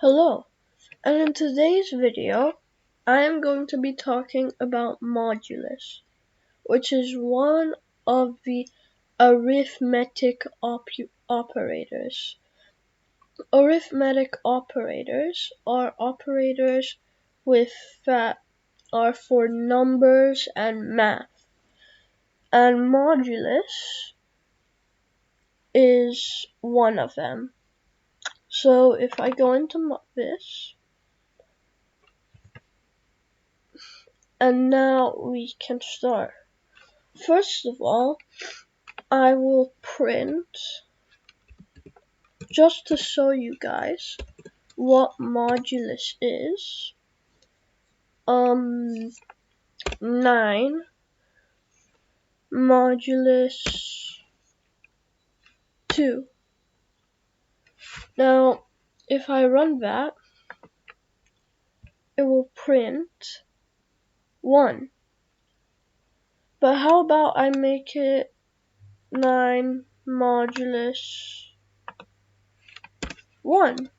Hello, and in today's video, I am going to be talking about modulus, which is one of the arithmetic operators. Arithmetic operators are operators that are for numbers and math, and modulus is one of them. So if I go into this, and now we can start. First of all, I will print, just to show you guys what modulus is, 9 modulus 2. Now, if I run that, it will print 1. But how about I make it 9 modulus 1?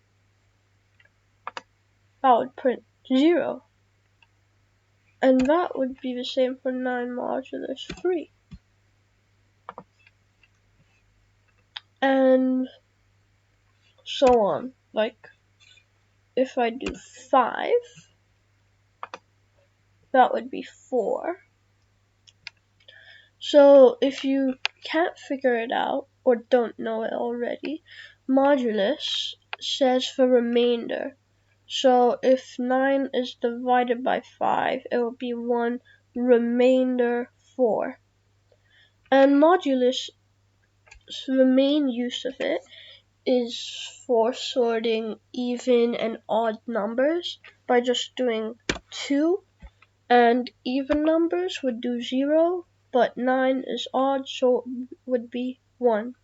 That would print 0. And that would be the same for 9 modulus 3. And so on. Like, if I do 5, that would be 4. So if you can't figure it out, or don't know it already, modulus says for remainder. So if 9 is divided by 5, it will be 1 remainder 4. And modulus, the main use of it is for sorting even and odd numbers by just doing 2, and even numbers would do 0, but 9 is odd, so it would be 1.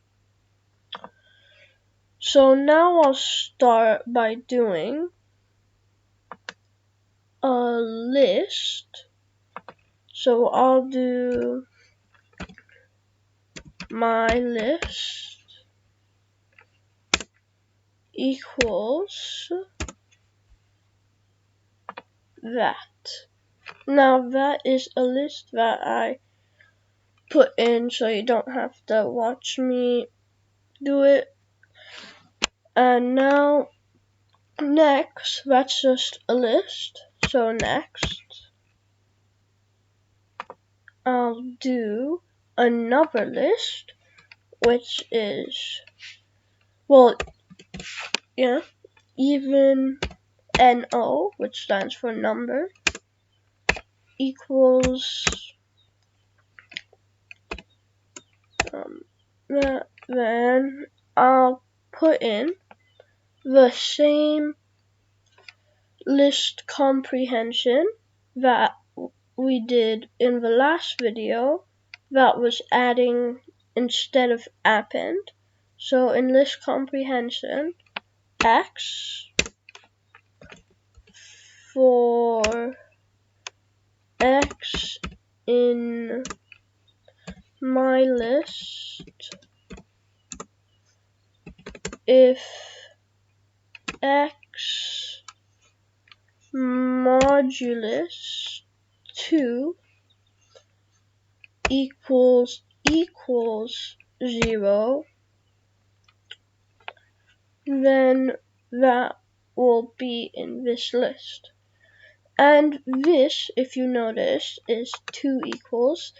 So now I'll start by doing a list. So I'll do my list equals that. Now that is a list that I put in, so you don't have to watch me do it. And now next, that's just a list. So next, I'll do another list, which is, even NO, which stands for number, equals that. Then I'll put in the same list comprehension that we did in the last video, that was adding instead of append. So in list comprehension, X for X in my list, if X modulus 2 equals 0, then that will be in this list. And this, if you notice, is 2 equals,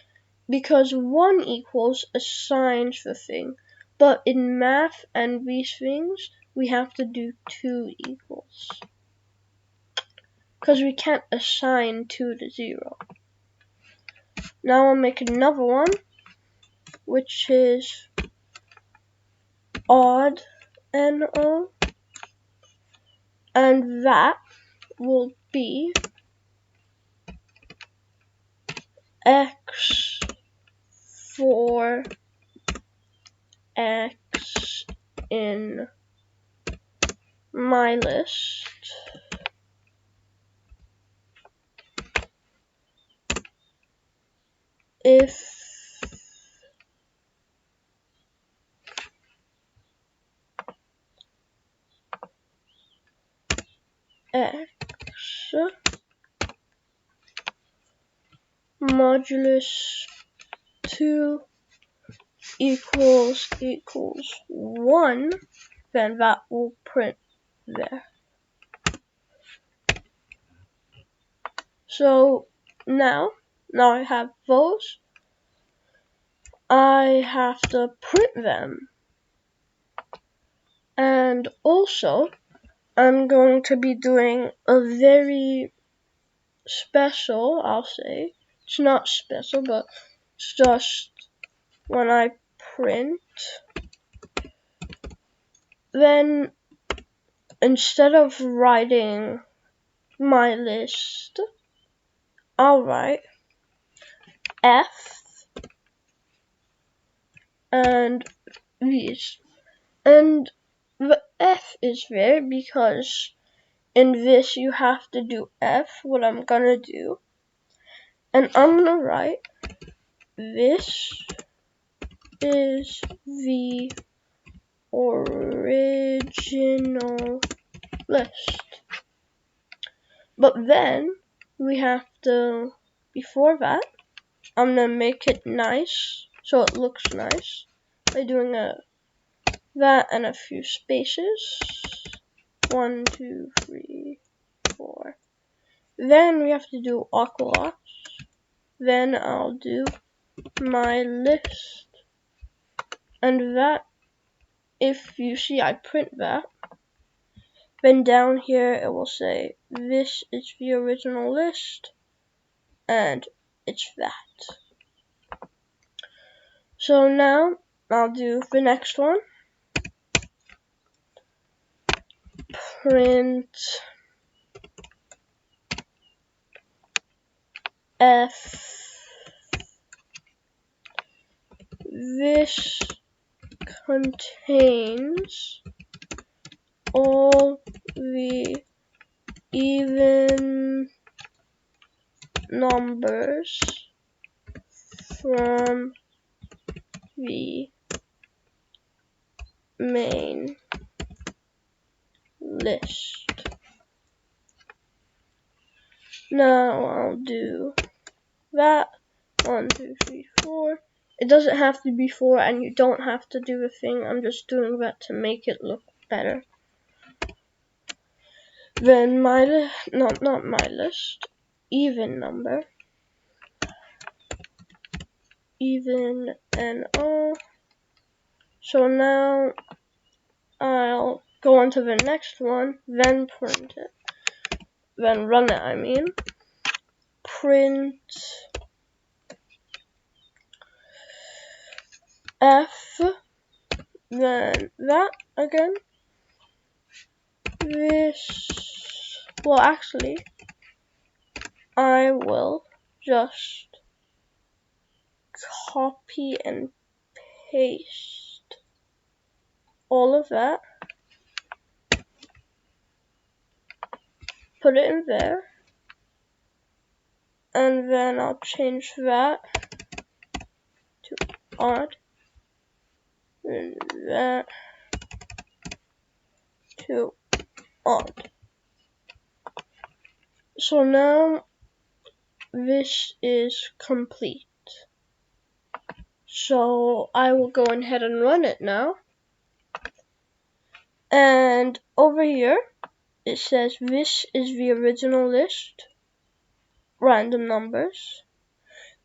because 1 equals assigns the thing. But in math and these things, we have to do 2 equals, because we can't assign 2 to 0. Now I'll make another one, which is odd NO, and that will be X for X in my list, if x modulus 2 equals 1, then that will print there. So now I have those. I have to print them. And also, I'm going to be doing a very special, I'll say. It's not special, but it's just when I print, then instead of writing my list, I'll write F and these. And the F is there because in this you have to do F, what I'm gonna do. And I'm gonna write, this is the original list. But then we have to, before that, I'm gonna make it nice so it looks nice by doing that and a few spaces. 1, 2, 3, 4. Then we have to do aqualots. Then I'll do my list. And that, if you see I print that, then down here it will say, this is the original list, and it's that. So now I'll do the next one. Print F. This contains all the even numbers from the main list. Now I'll do that. 1, 2, 3, 4. It doesn't have to be 4, and you don't have to do the thing. I'm just doing that to make it look better. Then my not my list, even number, even and all. So now I'll go on to the next one, then print it, then run it. I mean, print F, then that again. This, well, actually, I will just copy and paste all of that, put it in there, and then I'll change that to odd, and that to odd. So now this is complete. So I will go ahead and run it now. And over here it says this is the original list, random numbers.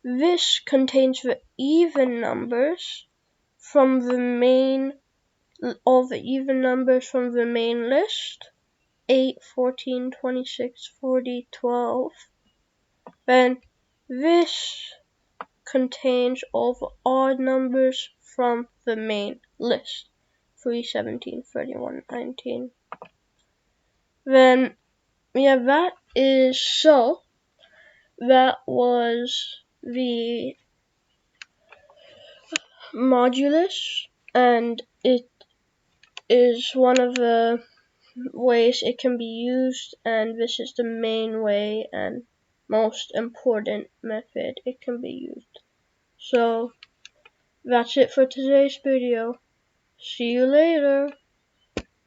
This contains the even numbers from the main, all the even numbers from the main list. 8, 14, 26, 40, 12. Then this contains all the odd numbers from the main list. 3, 17, 31, 19. Then, yeah, that is so. That was the modulus, and it is one of the ways it can be used, and this is the main way and most important method it can be used. So that's it for today's video. See you later.